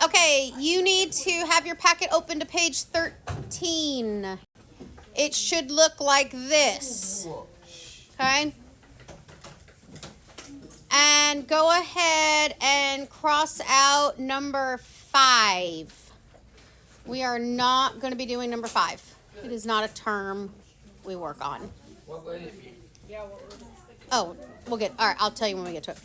Okay, you need to have your packet open to page 13. It should look like this. Okay? And go ahead and cross out number 5. We are not going to be doing number 5. It is not a term we work on. What would it be? Oh, we'll get, all right, I'll tell you when we get to it.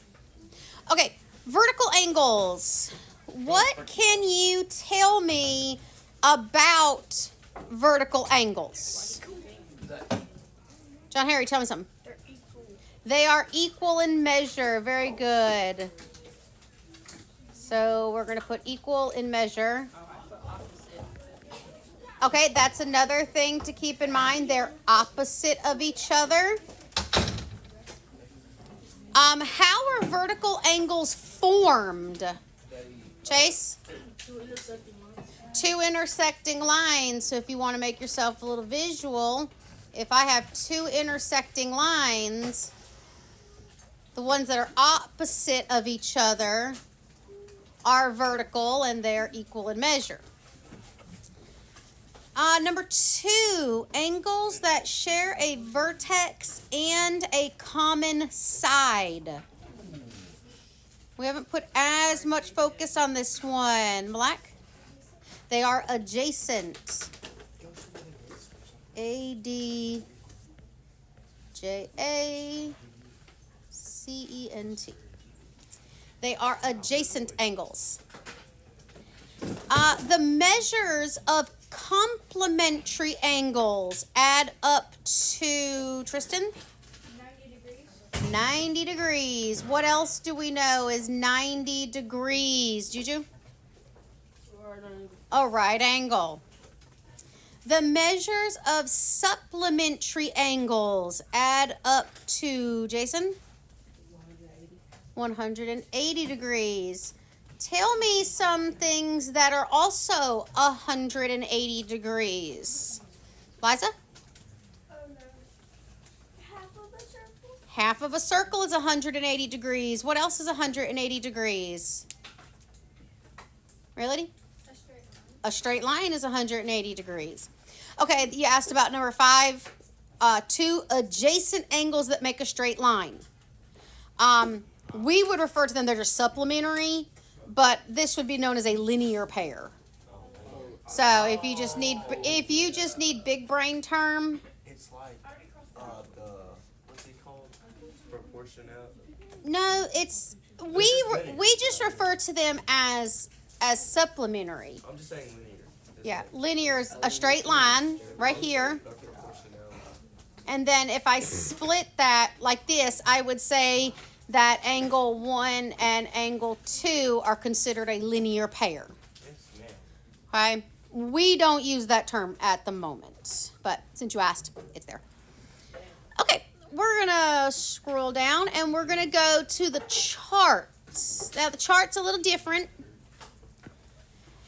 Okay, vertical angles. What can you tell me about vertical angles? John Harry, tell me something. They're equal. They are equal in measure. Very good. So we're going to put equal in measure. Okay, that's another thing to keep in mind. They're opposite of each other. How are vertical angles formed? Chase? Two intersecting lines. So if you want to make yourself a little visual, if I have two intersecting lines, the ones that are opposite of each other are vertical and they're equal in measure. Number 2, angles that share a vertex and a common side. We haven't put as much focus on this one. Black? They are adjacent. A-D-J-A-C-E-N-T. They are adjacent angles. The measures of complementary angles add up to, Tristan? 90 degrees. 90 degrees. What else do we know is 90 degrees? Juju? A right angle. The measures of supplementary angles add up to, Jason? 180 degrees. Tell me some things that are also 180 degrees. Liza? Oh no. Half of a circle? Half of a circle is 180 degrees. What else is 180 degrees? Really? A straight line. A straight line is 180 degrees. Okay, you asked about number 5. 2 adjacent angles that make a straight line. We would refer to them, they're just supplementary, but this would be known as a linear pair. So if you just need big brain term, It's like what's it called? Proportional. no, it's we just refer to them as supplementary. I'm just saying linear. It's Yeah, like linear is a straight line right here. the proportionality. And then if I split that like this, I would say that angle 1 and angle 2 are considered a linear pair. Yes, ma'am. Okay? We don't use that term at the moment, but since you asked, it's there. Okay, we're gonna scroll down and we're gonna go to the charts. Now the chart's a little different.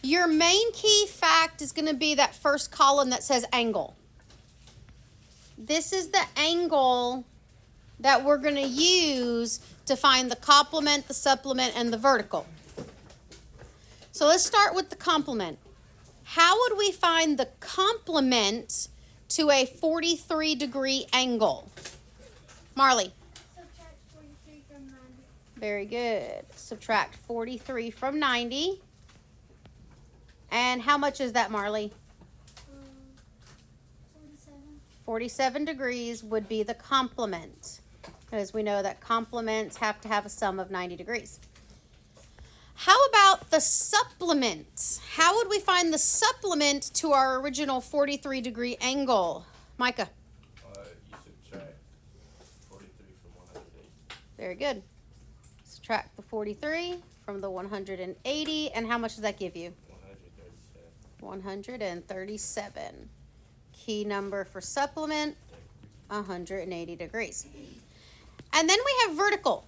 Your main key fact is gonna be that first column that says angle. This is the angle that we're going to use to find the complement, the supplement, and the vertical. So let's start with the complement. How would we find the complement to a 43-degree angle? Marley. Subtract 43 from 90. Very good. Subtract 43 from 90. And how much is that, Marley? 47. 47 degrees would be the complement, because we know that complements have to have a sum of 90 degrees. How about the supplement? How would we find the supplement to our original 43-degree angle? Micah. You subtract 43 from 180. Very good. Subtract the 43 from the 180, and how much does that give you? 137. 137. Key number for supplement, 180 degrees. And then we have vertical.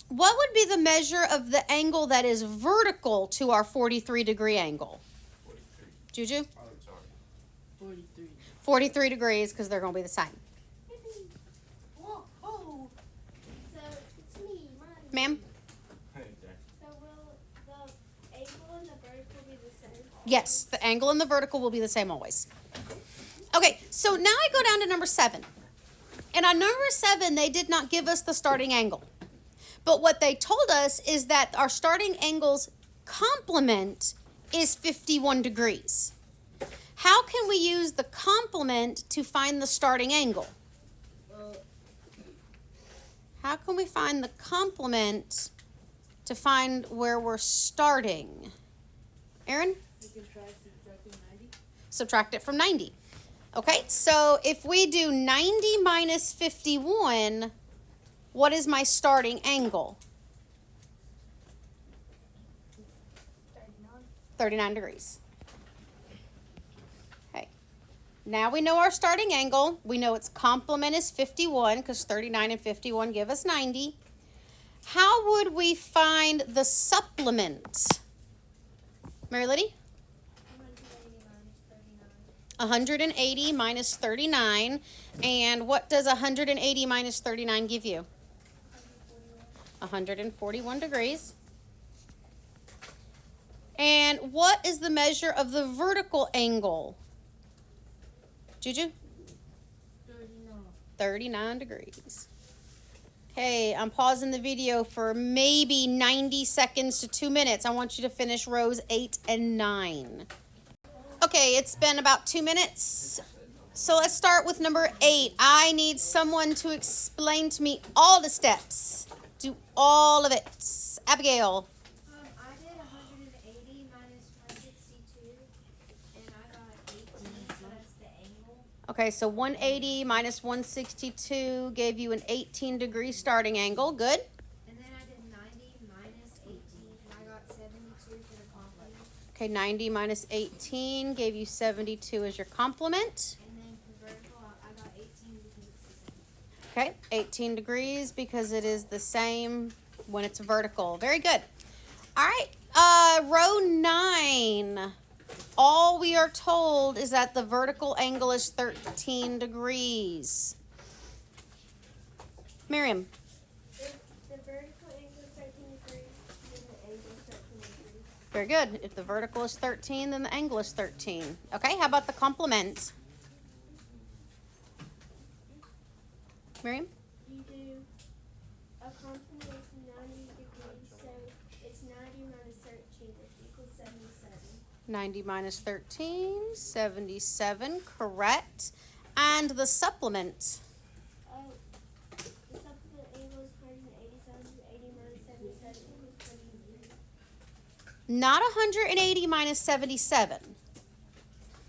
What would be the measure of the angle that is vertical to our 43-degree angle? 43. Juju? Oh, sorry. 43. 43 degrees, because they're going to be the same. Whoa, oh. So it's me, Monty. Ma'am? Hey, Dad. So will the angle Yes, the angle and the vertical will be the same always. Okay, so now I go down to number 7. And on number 7, they did not give us the starting angle. But what they told us is that our starting angle's complement is 51 degrees. How can we use the complement to find the starting angle? How can we find the complement to find where we're starting? Aaron? You can try subtracting 90. Subtract it from 90. Okay, so if we do 90 minus 51, what is my starting angle? 39 degrees. Okay. Now we know our starting angle. We know its complement is 51 because 39 and 51 give us 90. How would we find the supplement? Mary Liddy? 180 minus 39. And what does 180 minus 39 give you? 141 degrees. And what is the measure of the vertical angle? Juju? 39 degrees. Okay, I'm pausing the video for maybe 90 seconds to 2 minutes. I want you to finish rows 8 and 9. Okay, it's been about 2 minutes. So let's start with number 8. I need someone to explain to me all the steps. Do all of it. Abigail. I did 180 minus 162, and I got 18, so that's the angle. Okay, so 180 minus 162 gave you an 18 degree starting angle. Good. And then I did 90 minus 18, and I got 72 for the complement. Okay, 90 minus 18 gave you 72 as your complement. And then for vertical, I got 18 because it's the same. Okay, 18 degrees because it is the same when it's vertical. Very good. All right, row 9. All we are told is that the vertical angle is 13 degrees. Miriam. If the vertical angle is 13 degrees, then the angle is 13 degrees. Very good. If the vertical is 13, then the angle is 13. Okay, how about the complement? Miriam? You do a complement is 90 degrees, so it's 90 minus 13, which equals 77. 90 minus 13, 77, correct. And the supplement? Oh, the supplement angle is 187, so 80 minus 77 equals 23. Not 180 minus 77.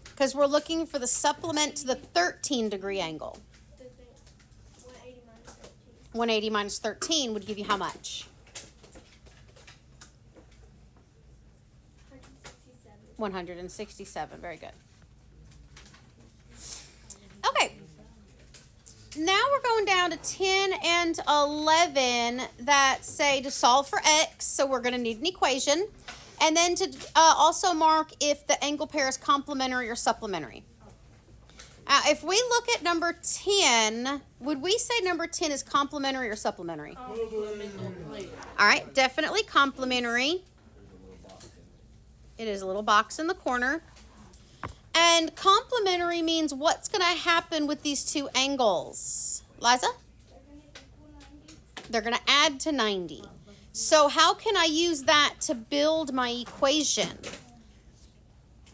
Because we're looking for the supplement to the 13 degree angle. So then 180 minus 13. 180 minus 13 would give you how much? 167. 167. Very good. Okay. Now we're going down to 10 and 11 that say to solve for x. So we're going to need an equation. And then to also mark if the angle pair is complementary or supplementary. If we look at number 10, would we say number 10 is complementary or supplementary? Complementary. All right, definitely complementary. It is a little box in the corner. And complementary means what's going to happen with these two angles? Liza? They're going to equal 90. They're going to add to 90. So how can I use that to build my equation?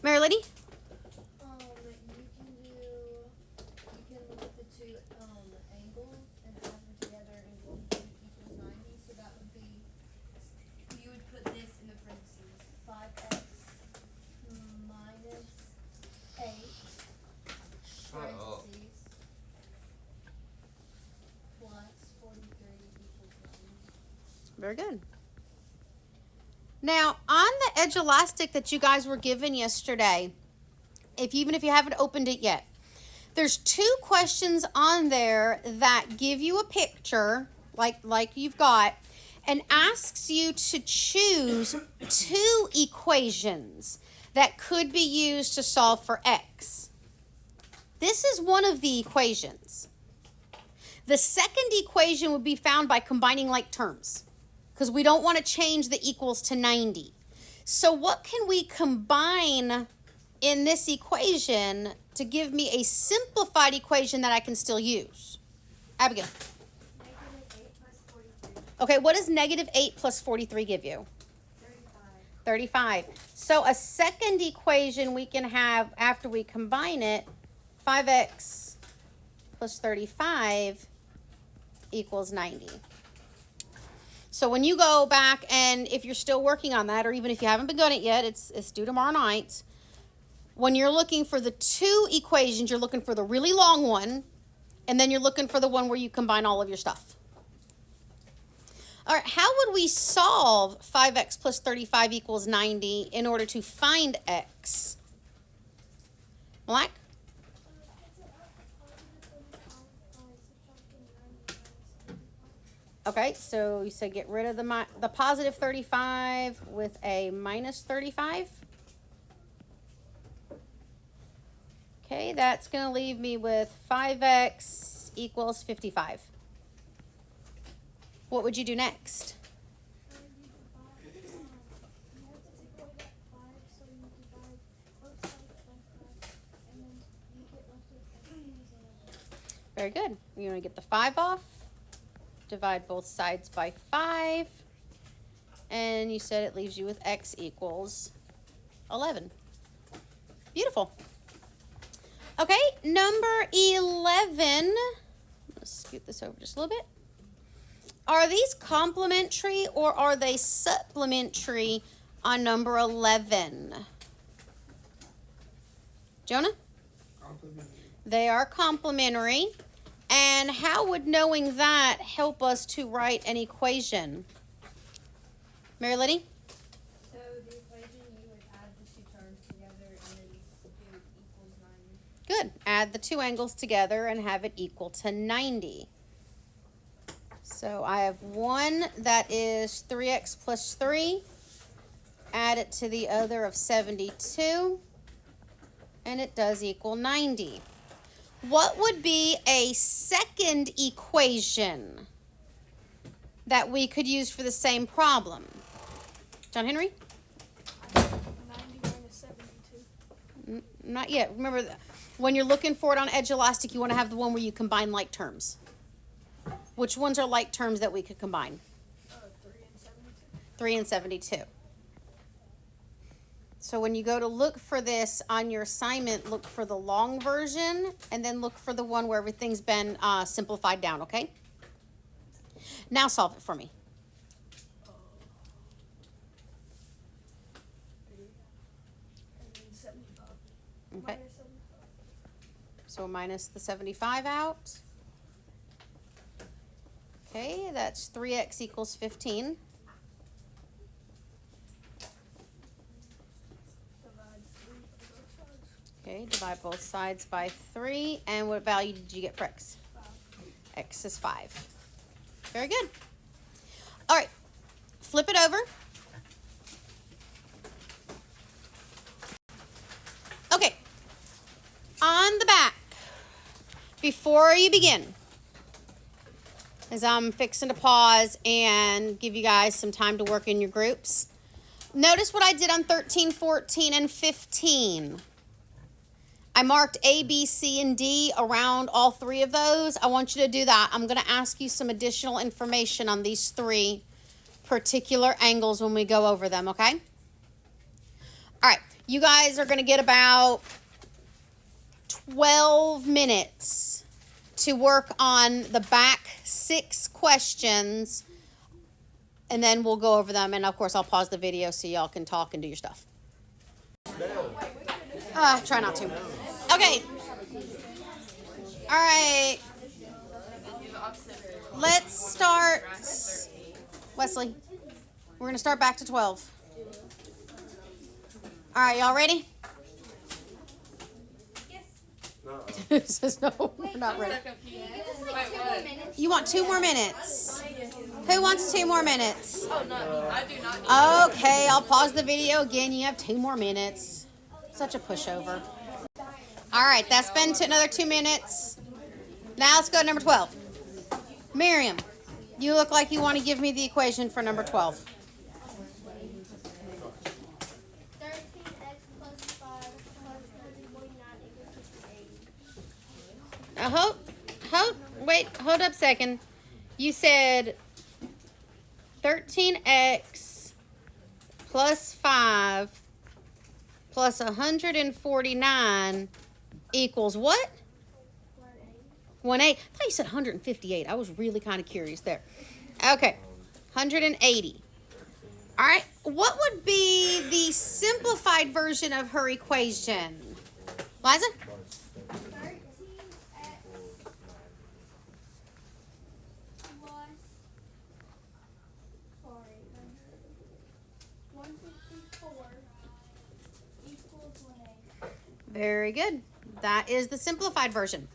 Mary Liddy? You can look at the two angles and add them together and equals 90. So that would be, you would put this in the parentheses, 5x minus 8 parentheses plus 43 equals 90. Very good. Now, on the edge elastic that you guys were given yesterday, even if you haven't opened it yet, there's 2 questions on there that give you a picture, like you've got, and asks you to choose 2 equations that could be used to solve for x. This is one of the equations. The second equation would be found by combining like terms, because we don't want to change the equals to 90. So what can we combine in this equation to give me a simplified equation that I can still use? Abigail. -8 plus 43. Okay, what does -8 plus 43 give you? 35. So a second equation we can have after we combine it, 5x plus 35 equals 90. So when you go back, and if you're still working on that, or even if you haven't begun it yet, it's due tomorrow night. When you're looking for the two equations, you're looking for the really long one, and then you're looking for the one where you combine all of your stuff. All right, how would we solve 5x plus 35 equals 90 in order to find x? Malak? Okay, so you said get rid of the positive 35 with a minus 35. Okay, that's going to leave me with 5x equals 55. What would you do next? Very good. You're going to get the 5 off. Divide both sides by 5. And you said it leaves you with x equals 11. Beautiful. Okay, number 11. Let's scoot this over just a little bit. Are these complementary or are they supplementary on number 11? Jonah? Complementary. They are complementary. And how would knowing that help us to write an equation? Mary Liddy? So the equation, you would add the two terms together and then do equals 90. Good. Add the two angles together and have it equal to 90. So I have one that is 3x plus 3. Add it to the other of 72. And it does equal 90. What would be a second equation that we could use for the same problem? John Henry? 90 minus 72. Not yet. Remember, when you're looking for it on Edge Elastic, you want to have the one where you combine like terms. Which ones are like terms that we could combine? 3 and 72. 3 and 72. So when you go to look for this on your assignment, look for the long version and then look for the one where everything's been simplified down, okay? Now solve it for me. And then 75. Okay. Minus 75. So minus the 75 out. Okay, that's 3x equals 15. Divide 3 by both sides. Okay, divide both sides by 3. And what value did you get for x? 5. X is 5. Very good. All right, flip it over. Okay, on the back, before you begin, as I'm fixing to pause and give you guys some time to work in your groups, notice what I did on 13, 14, and 15. I marked A, B, C, and D around all three of those. I want you to do that. I'm going to ask you some additional information on these three particular angles when we go over them, okay? All right, you guys are going to get about 12 minutes to work on the back 6 questions, and then we'll go over them. And, of course, I'll pause the video so y'all can talk and do your stuff. Try not to. Okay. All right. Let's start. Wesley, we're going to start back to 12. All right, y'all ready? It says no, we're not ready. You want 2 more minutes? Who wants 2 more minutes? Oh, no, I do not need Okay, I'll pause the video again. You have 2 more minutes. Such a pushover. All right, that's been to another 2 minutes. Now let's go to number 12. Miriam, you look like you want to give me the equation for number 12. hold up a second. You said 13x plus 5 plus 149 equals what? 180. I thought you said 158. I was really kind of curious there. Okay, 180. All right, what would be the simplified version of her equation? Liza? 13x plus, sorry, 154 equals 180. Very good. That is the simplified version.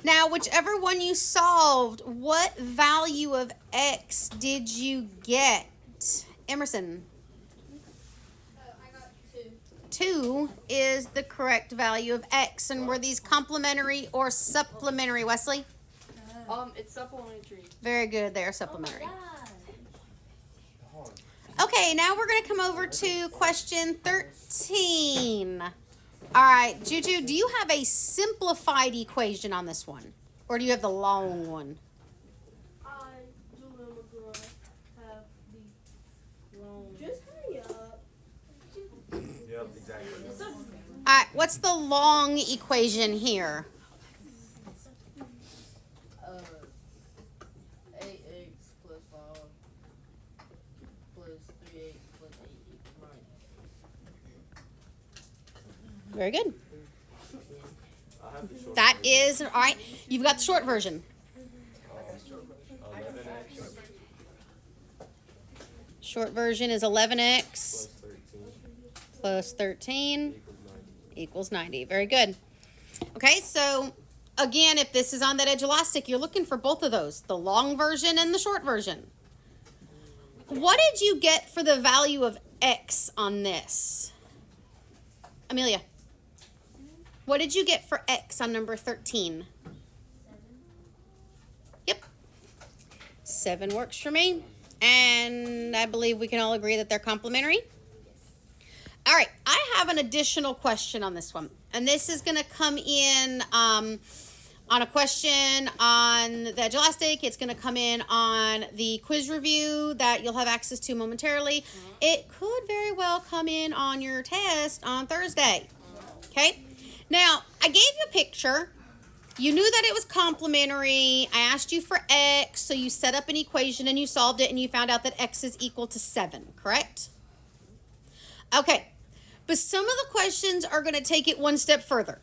Now, whichever one you solved, what value of x did you get? Emerson? I got 2. 2 is the correct value of x. And were these complementary or supplementary, Wesley? It's supplementary. Very good. They are supplementary. God. Okay, now we're going to come over to question 13. All right, Juju, do you have a simplified equation on this one? Or do you have the long one? Julia McGraw have the long. Just hurry up. Yep, exactly. All right, what's the long equation here? 8x plus 5 plus 3x plus 8 equals 9. Very good. I have the short That version. is, all right, you've got the short version. 11x Short version is 11x plus 13 plus 13 equals 90. equals 90. Very good. Okay, so again, if this is on that Edulastic, you're looking for both of those, the long version and the short version. What did you get for the value of x on this? Amelia, what did you get for x on number 13? 7 works for me. And I believe we can all agree that they're complementary. All right, I have an additional question on this one. And this is going to come in on a question on the Edulastic. It's going to come in on the quiz review that you'll have access to momentarily. It could very well come in on your test on Thursday. Okay? Now, I gave you a picture. You knew that it was complementary. I asked you for x, so you set up an equation and you solved it and you found out that x is equal to 7, correct? Okay, but some of the questions are going to take it one step further.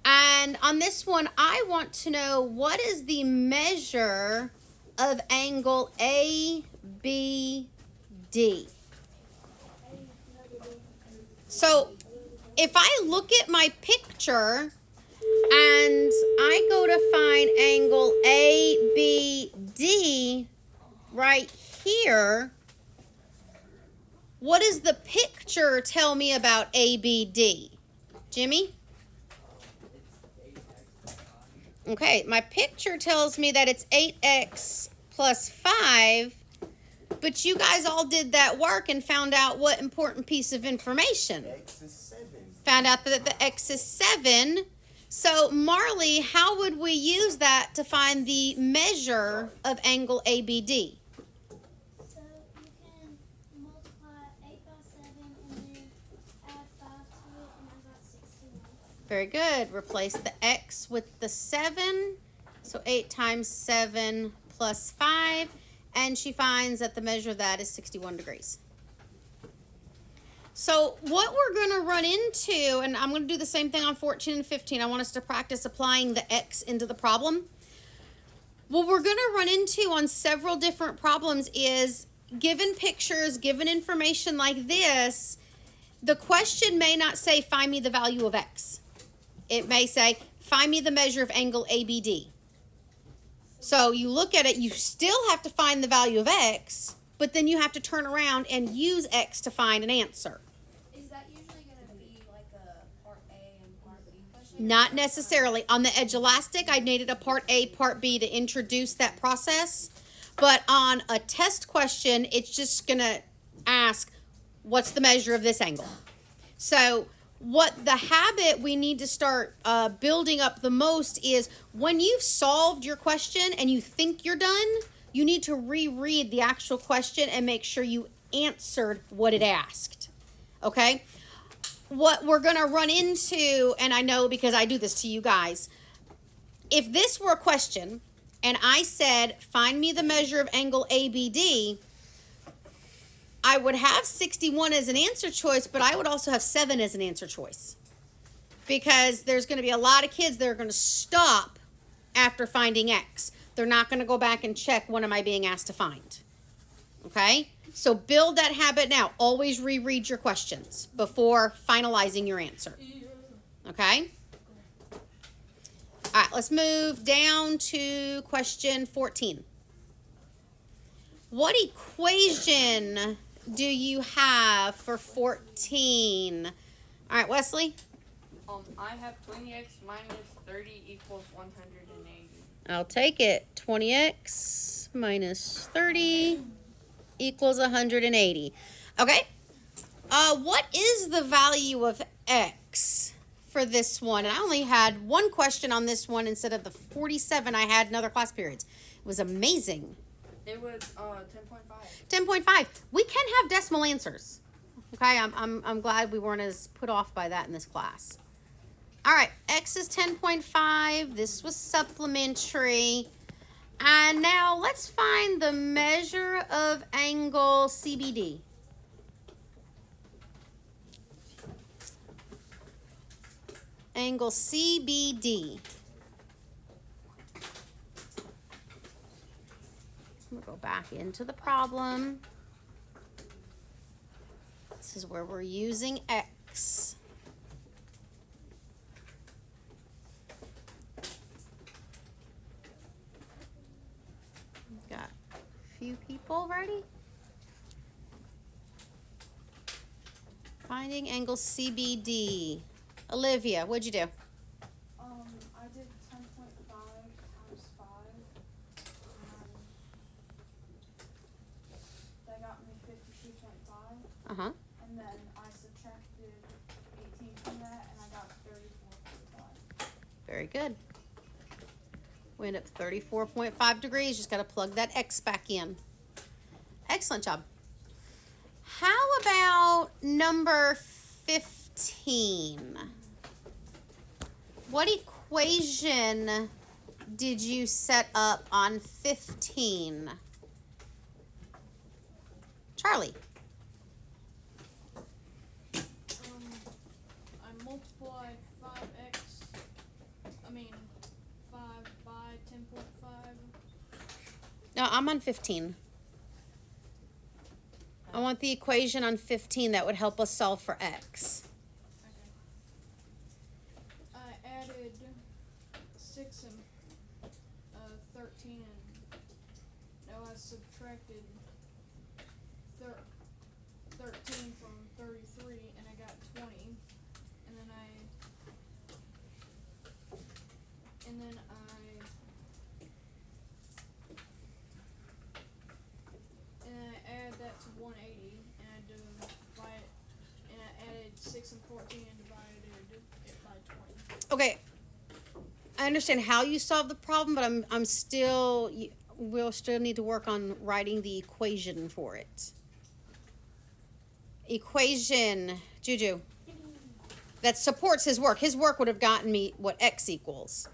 And on this one, I want to know what is the measure of angle ABD? So if I look at my picture and I go to find angle ABD right here, what does the picture tell me about ABD? Jimmy? Okay, my picture tells me that it's 8x plus 5, but you guys all did that work and found out what important piece of information? X is 7. Found out that the x is 7. So, Marley, how would we use that to find the measure of angle ABD? So you can multiply 8 by 7 and then add 5 to it, and I got 61. Very good. Replace the x with the 7. So 8 times 7 plus 5. And she finds that the measure of that is 61 degrees. So what we're going to run into, and I'm going to do the same thing on 14 and 15. I want us to practice applying the x into the problem. What we're going to run into on several different problems is, given pictures, given information like this, the question may not say, find me the value of x. It may say, find me the measure of angle ABD. So you look at it, you still have to find the value of x, but then you have to turn around and use x to find an answer. Is that usually going to be like a part A and part B question? Not necessarily. On the Edulastic, I needed a part A, part B to introduce that process. But on a test question, it's just going to ask, what's the measure of this angle? So What the habit we need to start building up the most is when you've solved your question and you think you're done, you need to reread the actual question and make sure you answered what it asked. Okay? What we're going to run into, and I know because I do this to you guys, if this were a question and I said, find me the measure of angle ABD, I would have 61 as an answer choice, but I would also have 7 as an answer choice. Because there's going to be a lot of kids that are going to stop after finding X. They're not going to go back and check what am I being asked to find. Okay? So build that habit now. Always reread your questions before finalizing your answer. Okay? All right, let's move down to question 14. What equation do you have for 14? All right, Wesley? I have 20x minus 30 equals 180. I'll take it. 20x minus 30 equals 180. Okay. What is the value of x for this one? And I only had one question on this one instead of the 47 I had in other class periods. It was amazing. It was 10.5. 10.5. We can have decimal answers. Okay, I'm glad we weren't as put off by that in this class. All right, x is 10.5. This was supplementary. And now let's find the measure of angle CBD. Angle CBD. We'll go back into the problem. This is where we're using X. We've got a few people ready. Finding angle CBD. Olivia, what'd you do? I did 10.5 times 5. That got me 52.5. Uh-huh. And then I subtracted 18 from that, and I got 34.5. Very good. We end up 34.5 degrees. Just got to plug that X back in. Excellent job. How about number 15? What equation did you set up on 15? Charlie. I multiplied 5 by 10.5. No, I'm on 15. I want the equation on 15 that would help us solve for X. Okay. I added 6 and 13, and now I subtracted 13 from 33, and I got 20, and then I add that to 180, and I divide it, and I added 6 and 14 and divided it by 20. Okay, I understand how you solve the problem, but we'll still need to work on writing the equation for it. Equation, Juju, that supports his work. His work would have gotten me what X equals.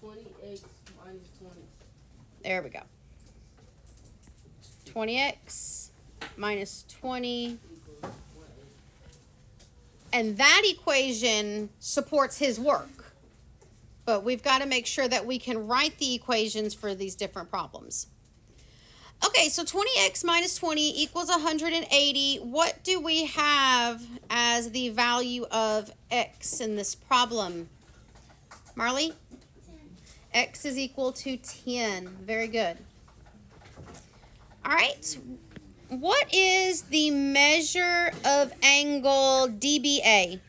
20x minus 20. There we go. 20x minus 20. And that equation supports his work. But we've got to make sure that we can write the equations for these different problems. Okay, so 20x minus 20 equals 180. What do we have as the value of x in this problem? Marley? 10. X is equal to 10. Very good. All right. What is the measure of angle DBA?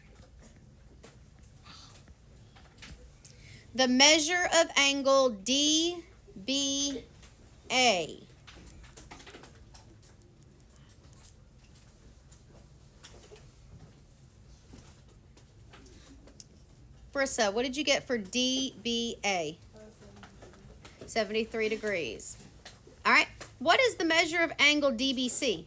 The measure of angle DBA. Brissa, what did you get for DBA? 73 degrees. All right. What is the measure of angle DBC?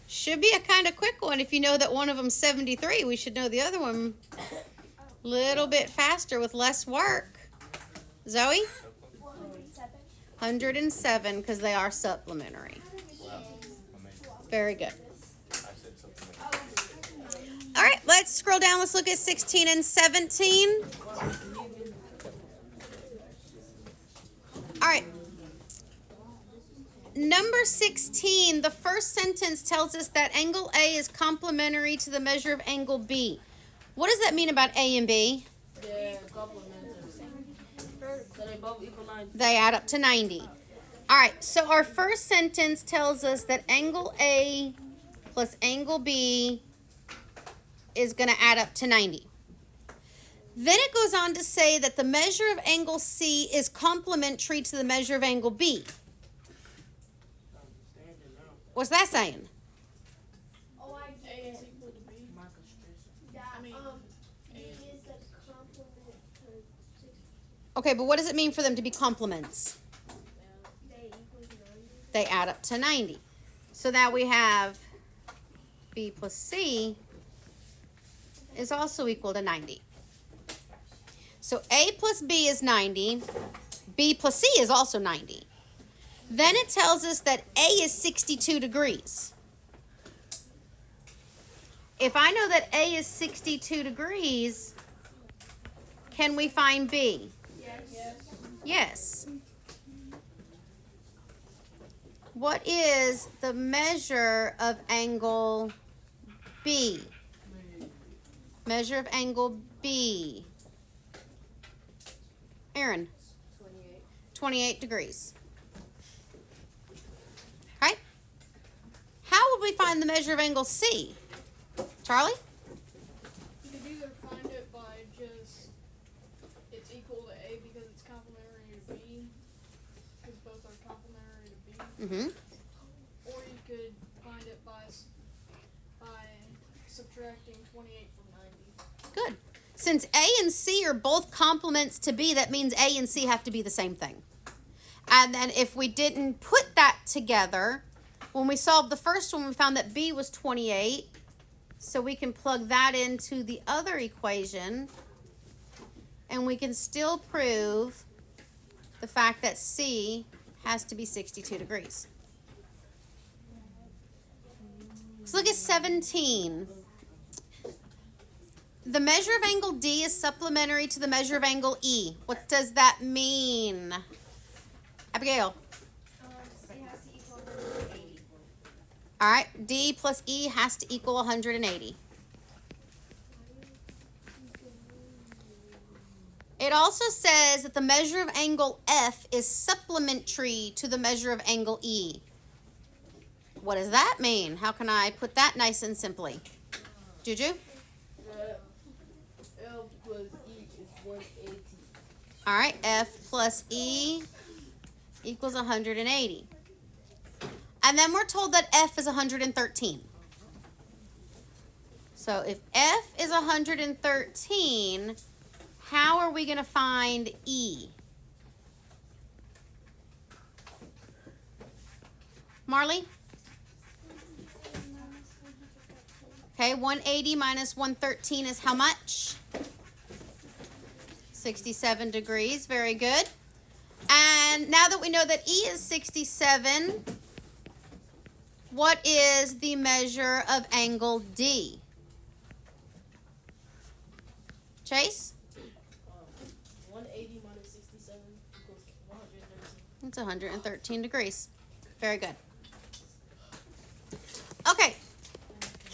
Should be a kind of quick one. If you know that one of them's 73, we should know the other one a little bit faster with less work. Zoe? 107 because they are supplementary. Very good. All right, let's scroll down. Let's look at 16 and 17. All right. Number 16, the first sentence tells us that angle A is complementary to the measure of angle B. What does that mean about A and B? They're complementary. So they both equal 90. They add up to 90. All right, so our first sentence tells us that angle A plus angle B is going to add up to 90. Then it goes on to say that the measure of angle C is complementary to the measure of angle B. What's that saying? Oh, I A get is it. equal to B. That, I mean, B is a complement to 6. Okay, but what does it mean for them to be complements? They equals 90. They add up to 90. So now we have B plus C is also equal to 90. So A plus B is 90. B plus C is also 90. Then it tells us that A is 62 degrees. If I know that A is 62 degrees, can we find B? Yes. Yes. What is the measure of angle B? Measure of angle B. Aaron? 28 degrees. Right? How would we find the measure of angle C? Charlie? You could either find it by just it's equal to A because it's complementary to B, because both are complementary to B, Mm-hmm. or you could find it by subtracting 28 from 90. Good. Since A and C are both complements to B, that means A and C have to be the same thing. And then if we didn't put that together, when we solved the first one, we found that B was 28. So we can plug that into the other equation, and we can still prove the fact that C has to be 62 degrees. Let's look at 17. The measure of angle D is supplementary to the measure of angle E. What does that mean? Abigail. C has to equal 180. All right, D plus E has to equal 180. It also says that the measure of angle F is supplementary to the measure of angle E. What does that mean? How can I put that nice and simply? Juju? L plus E is 180. All right, F plus E equals 180. And then we're told that F is 113. So if F is 113, how are we going to find E? Marley? Okay, 180 minus 113 is how much? 67 degrees. Very good. And now that we know that E is 67, what is the measure of angle D? Chase? 180 minus 67 equals 113. It's 113 degrees. Very good. Okay.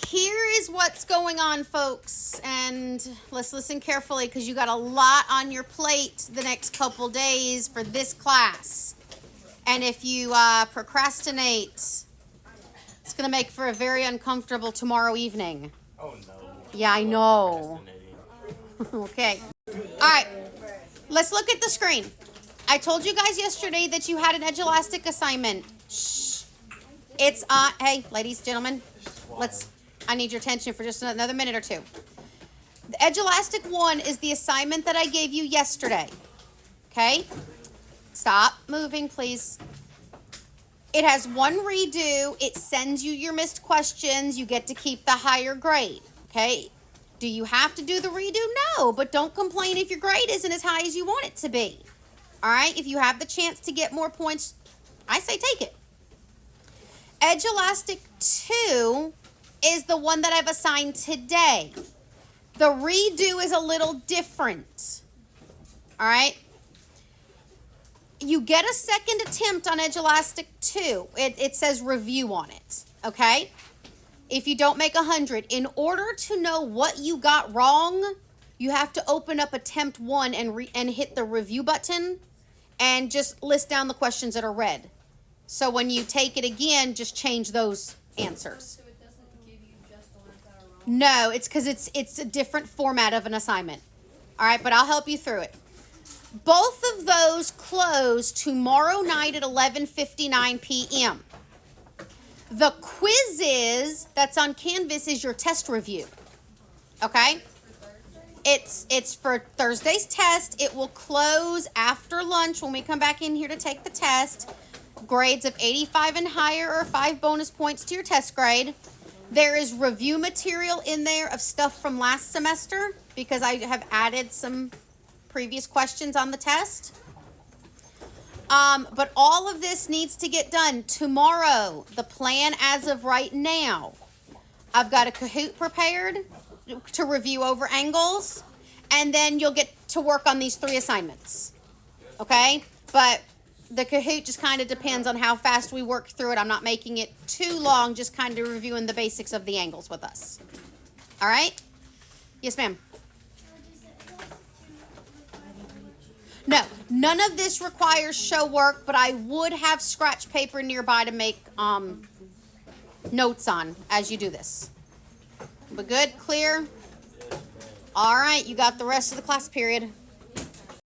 Here is what's going on, folks. And let's listen carefully because you got a lot on your plate the next couple days for this class. And if you procrastinate, it's going to make for a very uncomfortable tomorrow evening. Oh no. Yeah, I know. Okay. All right. Let's look at the screen. I told you guys yesterday that you had an Edulastic assignment. Shh. It's hey, ladies, gentlemen, I need your attention for just another minute or two. The Edge Elastic 1 is the assignment that I gave you yesterday. Okay? Stop moving, please. It has one redo. It sends you your missed questions. You get to keep the higher grade. Okay? Do you have to do the redo? No, but don't complain if your grade isn't as high as you want it to be. All right? If you have the chance to get more points, I say take it. Edge Elastic 2 is the one that I've assigned today. The redo is a little different. All right? You get a second attempt on Edge Elastic 2. It says review on it. Okay? If you don't make 100, in order to know what you got wrong, you have to open up attempt 1 and hit the review button and just list down the questions that are red. So when you take it again, just change those answers. So it doesn't give you just the ones that are wrong? No, it's because it's a different format of an assignment. All right, but I'll help you through it. Both of those close tomorrow night at 11:59 p.m. The quizzes that's on Canvas is your test review. Okay? It's for Thursday's test. It will close after lunch when we come back in here to take the test. Grades of 85 and higher are 5 bonus points to your test grade. There is review material in there of stuff from last semester because I have added some previous questions on the test. But all of this needs to get done tomorrow. The plan as of right now, I've got a Kahoot prepared to review over angles, and then you'll get to work on these 3 assignments. Okay? But the Kahoot just kind of depends on how fast we work through it. I'm not making it too long, just kind of reviewing the basics of the angles with us. All right? Yes, ma'am. No, none of this requires show work, but I would have scratch paper nearby to make notes on as you do this. But good, clear? All right, you got the rest of the class period.